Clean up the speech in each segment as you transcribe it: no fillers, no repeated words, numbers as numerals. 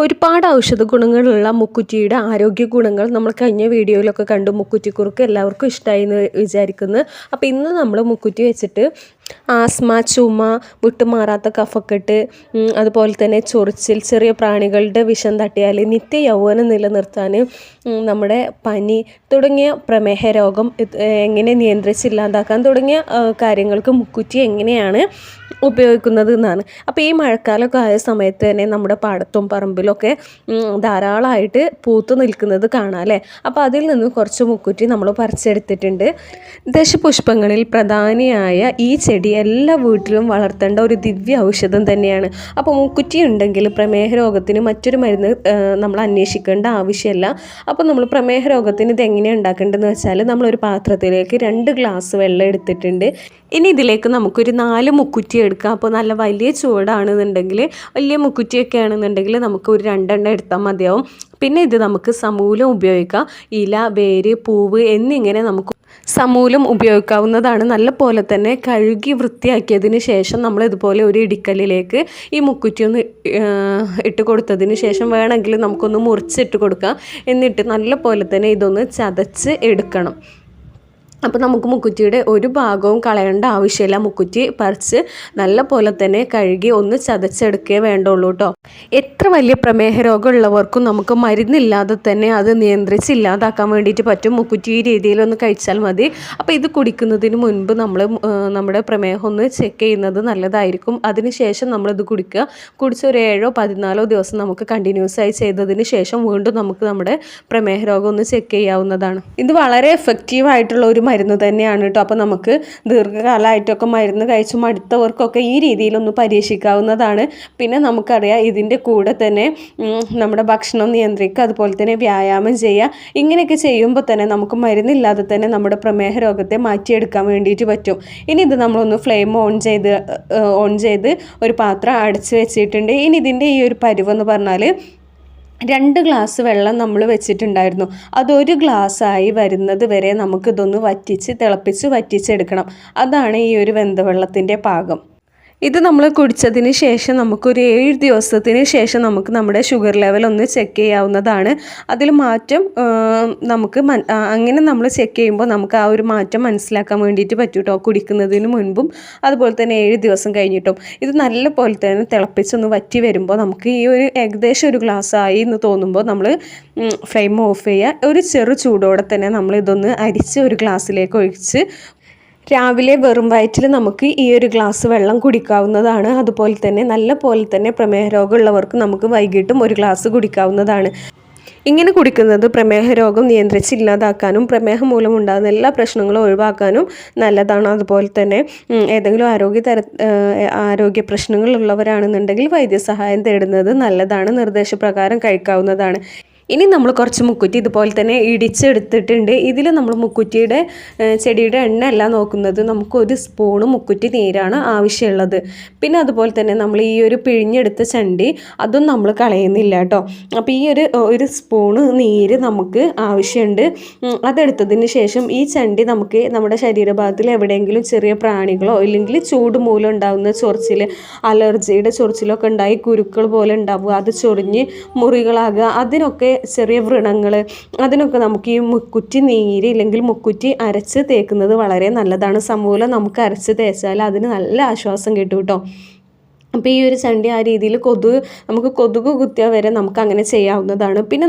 ഒരുപാട് ഔഷധ ഗുണങ്ങളുള്ള മുക്കുറ്റിയുടെ ആരോഗ്യ ഗുണങ്ങൾ നമ്മൾ കഴിഞ്ഞ വീഡിയോയിലൊക്കെ കണ്ടു. മുക്കുറ്റിക്കുറുക്ക് എല്ലാവർക്കും ഇഷ്ടമായി എന്ന് വിചാരിക്കുന്നു. അപ്പോൾ ഇന്ന് നമ്മൾ മുക്കുറ്റി വെച്ചിട്ട് ആസ്മ, ചുമ, വിട്ടുമാറാത്ത കഫക്കെട്ട്, അതുപോലെ തന്നെ ചൊറിച്ചിൽ, ചെറിയ പ്രാണികളുടെ വിഷം തട്ടിയാൽ നിത്യ യൗവനം നിലനിർത്താൻ, നമ്മുടെ പനി തുടങ്ങിയ പ്രമേഹ രോഗം എങ്ങനെ നിയന്ത്രിച്ചില്ലാതാക്കാൻ തുടങ്ങിയ കാര്യങ്ങൾക്ക് മുക്കുറ്റി എങ്ങനെയാണ് ഉപയോഗിക്കുന്നത് എന്നാണ്. അപ്പോൾ ഈ മഴക്കാലമൊക്കെ ആയ സമയത്ത് തന്നെ നമ്മുടെ പാടത്തും പറമ്പിലൊക്കെ ധാരാളമായിട്ട് പൂത്തു നിൽക്കുന്നത് കാണാം അല്ലേ. അപ്പോൾ അതിൽ നിന്ന് കുറച്ച് മുക്കുറ്റി നമ്മൾ പറിച്ചെടുത്തിട്ടുണ്ട്. ദശപുഷ്പങ്ങളിൽ പ്രധാനിയായ ഈ ചെടി എല്ലാ വീട്ടിലും വളർത്തേണ്ട ഒരു ദിവ്യ ഔഷധം തന്നെയാണ്. അപ്പോൾ മുക്കുറ്റി ഉണ്ടെങ്കിൽ പ്രമേഹ രോഗത്തിന് മറ്റൊരു മരുന്ന് നമ്മൾ അന്വേഷിക്കേണ്ട ആവശ്യമില്ല. അപ്പോൾ നമ്മൾ പ്രമേഹ രോഗത്തിന് ഇത് എങ്ങനെയാണ് ഉണ്ടാക്കേണ്ടതെന്ന് വെച്ചാൽ, നമ്മളൊരു പാത്രത്തിലേക്ക് 2 ഗ്ലാസ് വെള്ളം എടുത്തിട്ടുണ്ട്. ഇനി ഇതിലേക്ക് നമുക്കൊരു 4 മുക്കുറ്റി എടുക്കാം. അപ്പോൾ നല്ല വലിയ ചൂടാണെന്നുണ്ടെങ്കിൽ, വലിയ മുക്കുറ്റിയൊക്കെ ആണെന്നുണ്ടെങ്കിൽ നമുക്ക് ഒരു 2 എണ്ണം എടുത്താൽ മതിയാവും. പിന്നെ ഇത് നമുക്ക് സമൂലം ഉപയോഗിക്കാം. ഇല, വേര്, പൂവ് എന്നിങ്ങനെ നമുക്ക് സമൂലം ഉപയോഗിക്കാവുന്നതാണ്. നല്ല പോലെ തന്നെ കഴുകി വൃത്തിയാക്കിയതിന് ശേഷം നമ്മൾ ഇതുപോലെ ഒരു ഇടിക്കല്ലിലേക്ക് ഈ മുക്കുറ്റി ഒന്ന് ഇട്ട് കൊടുത്തതിന് ശേഷം വേണമെങ്കിൽ നമുക്കൊന്ന് മുറിച്ചിട്ട് കൊടുക്കാം. എന്നിട്ട് നല്ല പോലെ തന്നെ ഇതൊന്ന് ചതച്ച് എടുക്കണം. അപ്പോൾ നമുക്ക് മുക്കുറ്റിയുടെ ഒരു ഭാഗവും കളയേണ്ട ആവശ്യമില്ല. മുക്കുറ്റി പറിച്ച് നല്ല പോലെ തന്നെ കഴുകി ഒന്ന് ചതച്ചെടുക്കേ വേണ്ടുള്ളൂ കേട്ടോ. എത്ര വലിയ പ്രമേഹ രോഗമുള്ളവർക്കും നമുക്ക് മരുന്നില്ലാതെ തന്നെ അത് നിയന്ത്രിച്ചില്ലാതാക്കാൻ വേണ്ടിയിട്ട് പറ്റും. മുക്കുറ്റി ഈ രീതിയിലൊന്ന് കഴിച്ചാൽ മതി. അപ്പോൾ ഇത് കുടിക്കുന്നതിന് മുൻപ് നമ്മൾ നമ്മുടെ പ്രമേഹം ഒന്ന് ചെക്ക് ചെയ്യുന്നത് നല്ലതായിരിക്കും. അതിനുശേഷം നമ്മളിത് കുടിച്ച് ഒരു 7 14 ദിവസം നമുക്ക് കണ്ടിന്യൂസ് ആയി ചെയ്തതിന് ശേഷം വീണ്ടും നമുക്ക് നമ്മുടെ പ്രമേഹ രോഗം ഒന്ന് ചെക്ക് ചെയ്യാവുന്നതാണ്. ഇത് വളരെ എഫക്റ്റീവ് ആയിട്ടുള്ള ഒരു മരുന്ന് തന്നെയാണ് കേട്ടോ. അപ്പോൾ നമുക്ക് ദീർഘകാലമായിട്ടൊക്കെ മരുന്ന് കഴിച്ചു മടുത്തവർക്കൊക്കെ ഈ രീതിയിലൊന്ന് പരീക്ഷിക്കാവുന്നതാണ്. പിന്നെ നമുക്കറിയാം, ഇതിൻ്റെ കൂടെ തന്നെ നമ്മുടെ ഭക്ഷണം നിയന്ത്രിക്കുക, അതുപോലെ തന്നെ വ്യായാമം ചെയ്യുക. ഇങ്ങനെയൊക്കെ ചെയ്യുമ്പോൾ തന്നെ നമുക്ക് മരുന്നില്ലാതെ തന്നെ നമ്മുടെ പ്രമേഹ രോഗത്തെ മാറ്റിയെടുക്കാൻ വേണ്ടിയിട്ട് പറ്റും. ഇനി ഇത് നമ്മളൊന്ന് ഫ്ലെയിം ഓൺ ചെയ്ത് ഒരു പാത്രം അടച്ച് വെച്ചിട്ടുണ്ട്. ഇനി ഇതിൻ്റെ ഈ ഒരു പരുവെന്ന് പറഞ്ഞാൽ 2 ഗ്ലാസ് വെള്ളം നമ്മൾ വെച്ചിട്ടുണ്ടായിരുന്നു. അതൊരു ഗ്ലാസ്സായി വരുന്നത് വരെ നമുക്കിതൊന്ന് തിളപ്പിച്ച് വറ്റിച്ചെടുക്കണം. അതാണ് ഈ ഒരു വെന്ത വെള്ളത്തിൻ്റെ പാകം. ഇത് നമ്മൾ കുടിച്ചതിന് ശേഷം നമുക്കൊരു 7 ദിവസത്തിന് ശേഷം നമുക്ക് നമ്മുടെ ഷുഗർ ലെവൽ ഒന്ന് ചെക്ക് ചെയ്യാവുന്നതാണ്. അതിൽ മാറ്റം നമുക്ക് അങ്ങനെ നമ്മൾ ചെക്ക് ചെയ്യുമ്പോൾ നമുക്ക് ആ ഒരു മാറ്റം മനസ്സിലാക്കാൻ വേണ്ടിയിട്ട് പറ്റും കേട്ടോ. കുടിക്കുന്നതിന് മുൻപും അതുപോലെ തന്നെ 7 ദിവസം കഴിഞ്ഞിട്ടും ഇത് നല്ല പോലെ തന്നെ തിളപ്പിച്ചൊന്ന് വറ്റി വരുമ്പോൾ നമുക്ക് ഈ ഒരു ഏകദേശം ഒരു ഗ്ലാസ് ആയി എന്ന് തോന്നുമ്പോൾ നമ്മൾ ഫ്ലെയിം ഓഫ് ചെയ്യുക. ഒരു ചെറു ചൂടോടെ തന്നെ നമ്മൾ ഇതൊന്ന് അരിച്ച് ഒരു ഗ്ലാസ്സിലേക്ക് ഒഴിച്ച് രാവിലെ വെറും വയറ്റിൽ നമുക്ക് ഈ ഒരു ഗ്ലാസ് വെള്ളം കുടിക്കാവുന്നതാണ്. അതുപോലെ തന്നെ നല്ല പോലെ തന്നെ പ്രമേഹ രോഗമുള്ളവർക്ക് നമുക്ക് വൈകിട്ടും ഒരു ഗ്ലാസ് കുടിക്കാവുന്നതാണ്. ഇങ്ങനെ കുടിക്കുന്നത് പ്രമേഹ രോഗം നിയന്ത്രിച്ചില്ലാതാക്കാനും പ്രമേഹം മൂലം ഉണ്ടാകുന്ന എല്ലാ പ്രശ്നങ്ങളും ഒഴിവാക്കാനും നല്ലതാണ്. അതുപോലെ തന്നെ ഏതെങ്കിലും ആരോഗ്യ പ്രശ്നങ്ങളുള്ളവരാണെന്നുണ്ടെങ്കിൽ വൈദ്യസഹായം തേടുന്നത് നല്ലതാണ്. നിർദ്ദേശപ്രകാരം കഴിക്കാവുന്നതാണ്. ഇനി നമ്മൾ കുറച്ച് മുക്കുറ്റി ഇതുപോലെ തന്നെ ഇടിച്ചെടുത്തിട്ടുണ്ട്. ഇതിൽ നമ്മൾ മുക്കുറ്റിയുടെ ചെടിയുടെ എണ്ണ അല്ല നോക്കുന്നത്, നമുക്ക് 1 സ്പൂണ് മുക്കുറ്റി നീരാണ് ആവശ്യമുള്ളത്. പിന്നെ അതുപോലെ തന്നെ നമ്മൾ ഈ ഒരു പിഴിഞ്ഞെടുത്ത ചണ്ടി അതും നമ്മൾ കളയുന്നില്ല കേട്ടോ. അപ്പോൾ ഈ ഒരു സ്പൂണ് നീര് നമുക്ക് ആവശ്യമുണ്ട്. അതെടുത്തതിന് ശേഷം ഈ ചണ്ടി നമുക്ക് നമ്മുടെ ശരീരഭാഗത്തിൽ എവിടെയെങ്കിലും ചെറിയ പ്രാണികളോ ഇല്ലെങ്കിൽ ചൂട് മൂലം ഉണ്ടാകുന്ന ചൊറിച്ചിൽ, അലർജിയുടെ ചൊറിച്ചിലൊക്കെ ഉണ്ടായി കുരുക്കൾ പോലെ ഉണ്ടാവുക, അത് ചൊറിഞ്ഞ് മുറികളാകുക, അതിനൊക്കെ ചെറിയ വ്രണങ്ങൾ, അതിനൊക്കെ നമുക്ക് ഈ മുക്കുറ്റി നീര് ഇല്ലെങ്കിൽ മുക്കുറ്റി അരച്ച് തേക്കുന്നത് വളരെ നല്ലതാണ്. സമൂലം നമുക്ക് അരച്ച് തേച്ചാൽ അതിന് നല്ല ആശ്വാസം കിട്ടും കേട്ടോ. അപ്പോൾ ഈ ഒരു ചണ്ടി ആ രീതിയിൽ നമുക്ക് കൊതുക് കുത്തിയാൽ വരെ നമുക്ക് അങ്ങനെ ചെയ്യാവുന്നതാണ്. പിന്നെ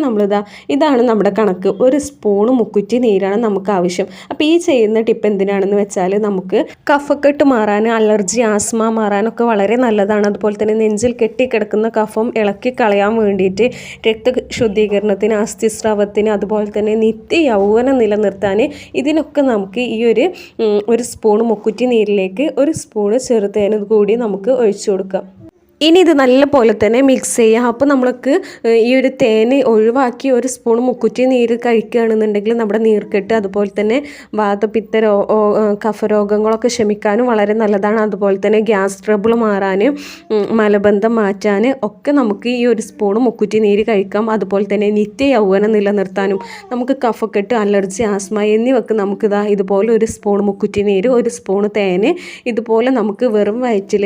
ഇതാണ് നമ്മുടെ കണക്ക്. 1 സ്പൂണ് മുക്കുറ്റി നീരാണ് നമുക്ക് ആവശ്യം. അപ്പോൾ ഈ ചെയ്യുന്ന ടിപ്പ് എന്തിനാണെന്ന് വെച്ചാൽ, നമുക്ക് കഫക്കെട്ട് മാറാൻ, അലർജി, ആസ്മ മാറാനൊക്കെ വളരെ നല്ലതാണ്. അതുപോലെ തന്നെ നെഞ്ചിൽ കെട്ടിക്കിടക്കുന്ന കഫം ഇളക്കി കളയാൻ വേണ്ടിയിട്ട്, രക്തശുദ്ധീകരണത്തിന്, അസ്ഥിസ്രാവത്തിന്, അതുപോലെ തന്നെ നിത്യ യൗവനം നിലനിർത്താൻ, ഇതിനൊക്കെ നമുക്ക് ഈ ഒരു സ്പൂണ് മുക്കുറ്റി നീരിലേക്ക് 1 സ്പൂണ് ചെറുതേൻ കൂടി നമുക്ക് ഒഴിച്ചു കൊടുക്കാം. ഇനി ഇത് നല്ല പോലെ തന്നെ മിക്സ് ചെയ്യുക. അപ്പോൾ നമ്മൾക്ക് ഈ ഒരു തേന് ഒഴിവാക്കി 1 സ്പൂൺ മുക്കുറ്റി നീര് കഴിക്കുകയാണെന്നുണ്ടെങ്കിൽ നമ്മുടെ നീർക്കെട്ട്, അതുപോലെ തന്നെ വാതപിത്ത കഫരോഗങ്ങളൊക്കെ ശമിക്കാനും വളരെ നല്ലതാണ്. അതുപോലെ തന്നെ ഗ്യാസ് ട്രബിൾ മാറാൻ, മലബന്ധം മാറ്റാൻ ഒക്കെ നമുക്ക് ഈ 1 സ്പൂൺ മുക്കുറ്റി നീര് കഴിക്കാം. അതുപോലെ തന്നെ നിത്യ യൗവനം നിലനിർത്താനും നമുക്ക് കഫക്കെട്ട്, അലർജി, ആസ്മ എന്നിവക്ക് നമുക്കിതാ ഇതുപോലെ 1 സ്പൂൺ മുക്കുറ്റി നീര്, 1 സ്പൂൺ തേന് ഇതുപോലെ നമുക്ക് വെറും വയറ്റിൽ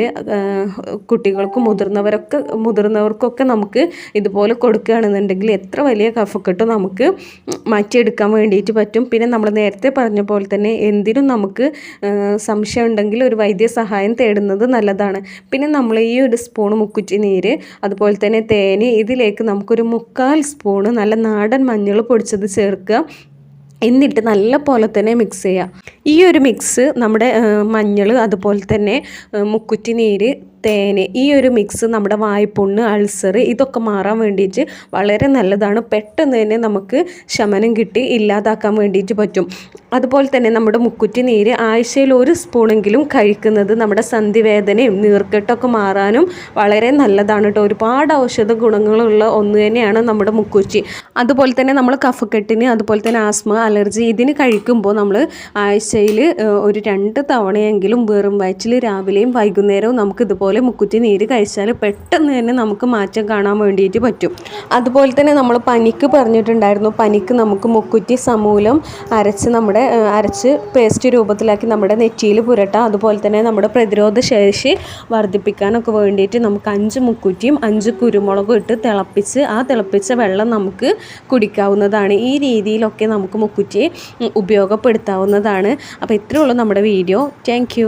കുട്ടികൾക്കും മുതിർന്നവർക്കൊക്കെ നമുക്ക് ഇതുപോലെ കൊടുക്കുകയാണെന്നുണ്ടെങ്കിൽ എത്ര വലിയ കഫക്കെട്ടും നമുക്ക് മാറ്റിയെടുക്കാൻ വേണ്ടിയിട്ട് പറ്റും. പിന്നെ നമ്മൾ നേരത്തെ പറഞ്ഞ പോലെ തന്നെ എന്തിനും നമുക്ക് സംശയം ഉണ്ടെങ്കിൽ ഒരു വൈദ്യസഹായം തേടുന്നത് നല്ലതാണ്. പിന്നെ നമ്മൾ ഈ ഒരു സ്പൂൺ മുക്കുറ്റി നീര്, അതുപോലെ തന്നെ തേന്, ഇതിലേക്ക് നമുക്കൊരു 3/4 സ്പൂണ് നല്ല നാടൻ മഞ്ഞൾ പൊടിച്ചത് ചേർക്കുക. എന്നിട്ട് നല്ല പോലെ തന്നെ മിക്സ് ചെയ്യുക. ഈ ഒരു മിക്സ് നമ്മുടെ മഞ്ഞൾ, അതുപോലെ തന്നെ മുക്കുറ്റി നീര്, തേന്, ഈ ഒരു മിക്സ് നമ്മുടെ വായ്പുണ്ണ്, അൾസർ ഇതൊക്കെ മാറാൻ വേണ്ടിയിട്ട് വളരെ നല്ലതാണ്. പെട്ടെന്ന് തന്നെ നമുക്ക് ശമനം കിട്ടി ഇല്ലാതാക്കാൻ വേണ്ടിയിട്ട് പറ്റും. അതുപോലെ തന്നെ നമ്മുടെ മുക്കുറ്റി നീര് ആഴ്ചയിൽ 1 സ്പൂണെങ്കിലും കഴിക്കുന്നത് നമ്മുടെ സന്ധിവേദനയും നീർക്കെട്ടൊക്കെ മാറാനും വളരെ നല്ലതാണ് കേട്ടോ. ഒരുപാട് ഔഷധ ഗുണങ്ങളുള്ള ഒന്ന് തന്നെയാണ് നമ്മുടെ മുക്കുറ്റി. അതുപോലെ തന്നെ നമ്മൾ കഫക്കെട്ടിന്, അതുപോലെ തന്നെ ആസ്മ, അലർജി ഇതിന് കഴിക്കുമ്പോൾ നമ്മൾ ആഴ്ചയിൽ ഒരു 2 തവണയെങ്കിലും വെറും വയറ്റിൽ രാവിലെയും വൈകുന്നേരവും നമുക്ക് ഇതുപോലെ മുക്കുറ്റി നീര് കഴിച്ചാൽ പെട്ടെന്ന് തന്നെ നമുക്ക് മാറ്റം കാണാൻ വേണ്ടിയിട്ട് പറ്റും. അതുപോലെ തന്നെ നമ്മൾ പനിക്ക് പറഞ്ഞിട്ടുണ്ടായിരുന്നു. പനിക്ക് നമുക്ക് മുക്കുറ്റി സമൂലം അരച്ച് പേസ്റ്റ് രൂപത്തിലാക്കി നമ്മുടെ നെറ്റിയിൽ പുരട്ടാം. അതുപോലെ തന്നെ നമ്മുടെ പ്രതിരോധ ശേഷി വർദ്ധിപ്പിക്കാനൊക്കെ വേണ്ടിയിട്ട് നമുക്ക് 5 മുക്കുറ്റിയും 5 കുരുമുളകും ഇട്ട് ആ തിളപ്പിച്ച വെള്ളം നമുക്ക് കുടിക്കാവുന്നതാണ്. ഈ രീതിയിലൊക്കെ നമുക്ക് മുക്കുറ്റിയെ ഉപയോഗപ്പെടുത്താവുന്നതാണ്. അപ്പോൾ ഇത്രയേ ഉള്ളൂ നമ്മുടെ വീഡിയോ. താങ്ക്